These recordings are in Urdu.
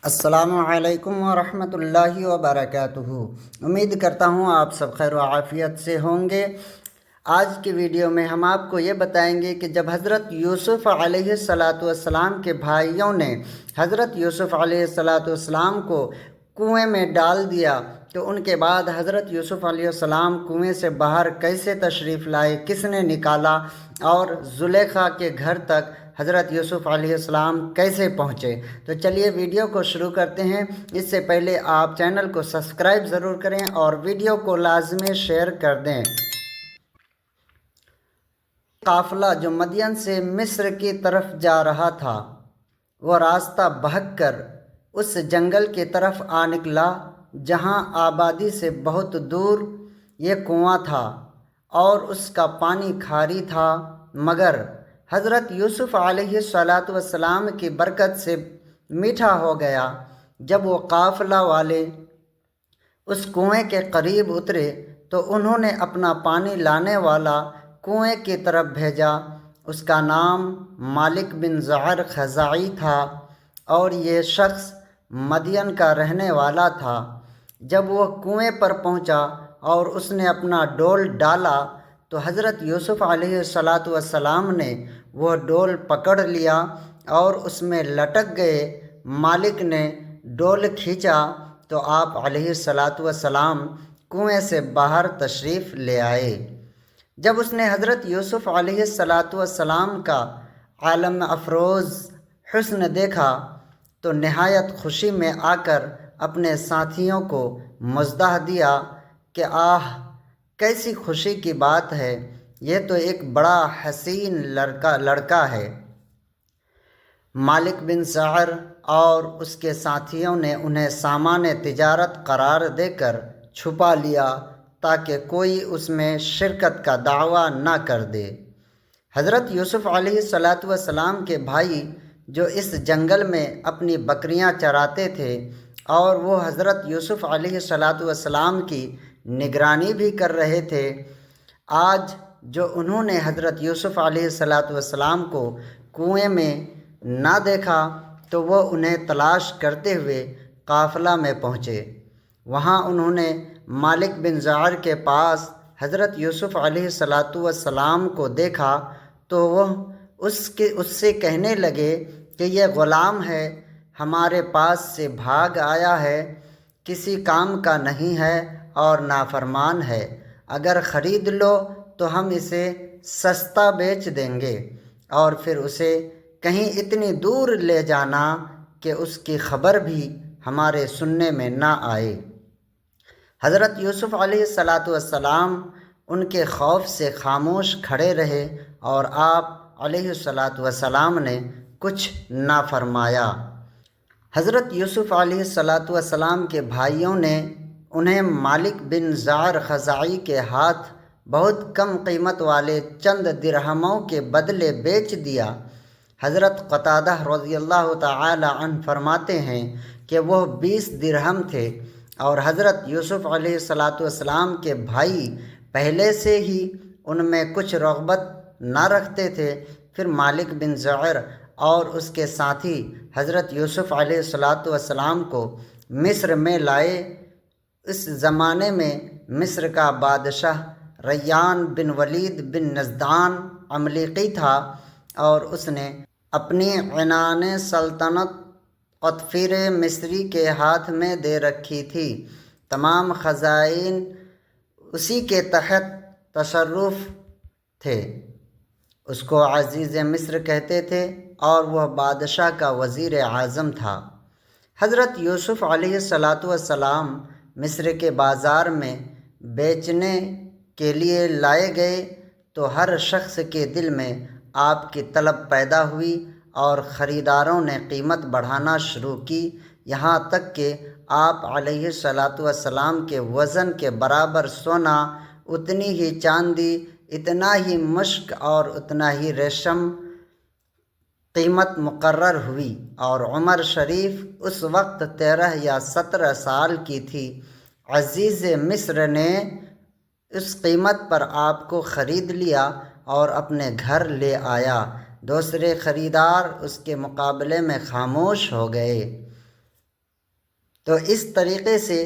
السلام علیکم ورحمۃ اللہ وبرکاتہ۔ امید کرتا ہوں آپ سب خیر و عافیت سے ہوں گے۔ آج کی ویڈیو میں ہم آپ کو یہ بتائیں گے کہ جب حضرت یوسف علیہ السلام کے بھائیوں نے حضرت یوسف علیہ السلام کو کنویں میں ڈال دیا تو ان کے بعد حضرت یوسف علیہ السلام کنویں سے باہر کیسے تشریف لائے، کس نے نکالا، اور زلیخا کے گھر تک حضرت یوسف علیہ السلام کیسے پہنچے۔ تو چلیے ویڈیو کو شروع کرتے ہیں۔ اس سے پہلے آپ چینل کو سبسکرائب ضرور کریں اور ویڈیو کو لازمی شیئر کر دیں۔ قافلہ جو مدین سے مصر کی طرف جا رہا تھا وہ راستہ بھگ کر اس جنگل کی طرف آ نکلا جہاں آبادی سے بہت دور یہ کنواں تھا اور اس کا پانی کھاری تھا، مگر حضرت یوسف علیہ السلام کی برکت سے میٹھا ہو گیا۔ جب وہ قافلہ والے اس کنویں کے قریب اترے تو انہوں نے اپنا پانی لانے والا کنویں کی طرف بھیجا۔ اس کا نام مالک بن زعر خزاعی تھا اور یہ شخص مدین کا رہنے والا تھا۔ جب وہ کنویں پر پہنچا اور اس نے اپنا ڈول ڈالا تو حضرت یوسف علیہ السلام نے وہ ڈول پکڑ لیا اور اس میں لٹک گئے۔ مالک نے ڈول کھینچا تو آپ علیہ السلام کنویں سے باہر تشریف لے آئے۔ جب اس نے حضرت یوسف علیہ السلام کا عالم افروز حسن دیکھا تو نہایت خوشی میں آ کر اپنے ساتھیوں کو مزدہ دیا کہ آہ کیسی خوشی کی بات ہے، یہ تو ایک بڑا حسین لڑکا ہے۔ مالک بن زعر اور اس کے ساتھیوں نے انہیں سامان تجارت قرار دے کر چھپا لیا تاکہ کوئی اس میں شرکت کا دعویٰ نہ کر دے۔ حضرت یوسف علیہ السلام کے بھائی جو اس جنگل میں اپنی بکریاں چراتے تھے اور وہ حضرت یوسف علیہ السلام کی نگرانی بھی کر رہے تھے، آج جو انہوں نے حضرت یوسف علیہ السلام کو کنویں میں نہ دیکھا تو وہ انہیں تلاش کرتے ہوئے قافلہ میں پہنچے۔ وہاں انہوں نے مالک بن زعر کے پاس حضرت یوسف علیہ السلام کو دیکھا تو وہ اس سے کہنے لگے کہ یہ غلام ہے، ہمارے پاس سے بھاگ آیا ہے، کسی کام کا نہیں ہے اور نافرمان ہے، اگر خرید لو تو ہم اسے سستا بیچ دیں گے اور پھر اسے کہیں اتنی دور لے جانا کہ اس کی خبر بھی ہمارے سننے میں نہ آئے۔ حضرت یوسف علیہ السلام ان کے خوف سے خاموش کھڑے رہے اور آپ علیہ السلام نے کچھ نہ فرمایا۔ حضرت یوسف علیہ السلام کے بھائیوں نے انہیں مالک بن زعر خزاعی کے ہاتھ بہت کم قیمت والے چند درہموں کے بدلے بیچ دیا۔ حضرت قتادہ رضی اللہ تعالی عنہ فرماتے ہیں کہ وہ 20 درہم تھے اور حضرت یوسف علیہ السلام کے بھائی پہلے سے ہی ان میں کچھ رغبت نہ رکھتے تھے۔ پھر مالک بن زعر اور اس کے ساتھی حضرت یوسف علیہ السلام کو مصر میں لائے۔ اس زمانے میں مصر کا بادشاہ ریان بن ولید بن نزدان عملیقی تھا اور اس نے اپنی عنان سلطنت قطفیر مصری کے ہاتھ میں دے رکھی تھی۔ تمام خزائن اسی کے تحت تصرف تھے۔ اس کو عزیز مصر کہتے تھے اور وہ بادشاہ کا وزیر اعظم تھا۔ حضرت یوسف علیہ السلام مصر کے بازار میں بیچنے کے لیے لائے گئے تو ہر شخص کے دل میں آپ کی طلب پیدا ہوئی اور خریداروں نے قیمت بڑھانا شروع کی، یہاں تک کہ آپ علیہ السلام کے وزن کے برابر سونا، اتنی ہی چاندی، اتنا ہی مشک اور اتنا ہی ریشم قیمت مقرر ہوئی، اور عمر شریف اس وقت 13 یا 17 سال کی تھی۔ عزیز مصر نے اس قیمت پر آپ کو خرید لیا اور اپنے گھر لے آیا۔ دوسرے خریدار اس کے مقابلے میں خاموش ہو گئے۔ تو اس طریقے سے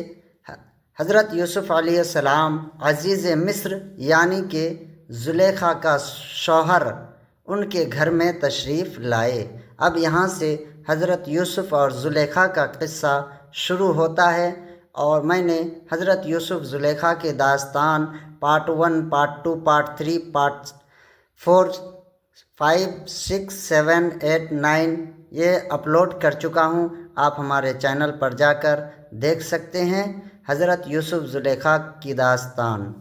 حضرت یوسف علیہ السلام عزیز مصر یعنی کہ زلیخا کا شوہر ان کے گھر میں تشریف لائے۔ اب یہاں سے حضرت یوسف اور زلیخا کا قصہ شروع ہوتا ہے، اور میں نے حضرت یوسف زلیخا کے داستان پارٹ 1، پارٹ 2، پارٹ 3، پارٹ 4، 5، 6، 7، 8، 9 یہ اپلوڈ کر چکا ہوں۔ آپ ہمارے چینل پر جا کر دیکھ سکتے ہیں حضرت یوسف زلیخا کی داستان۔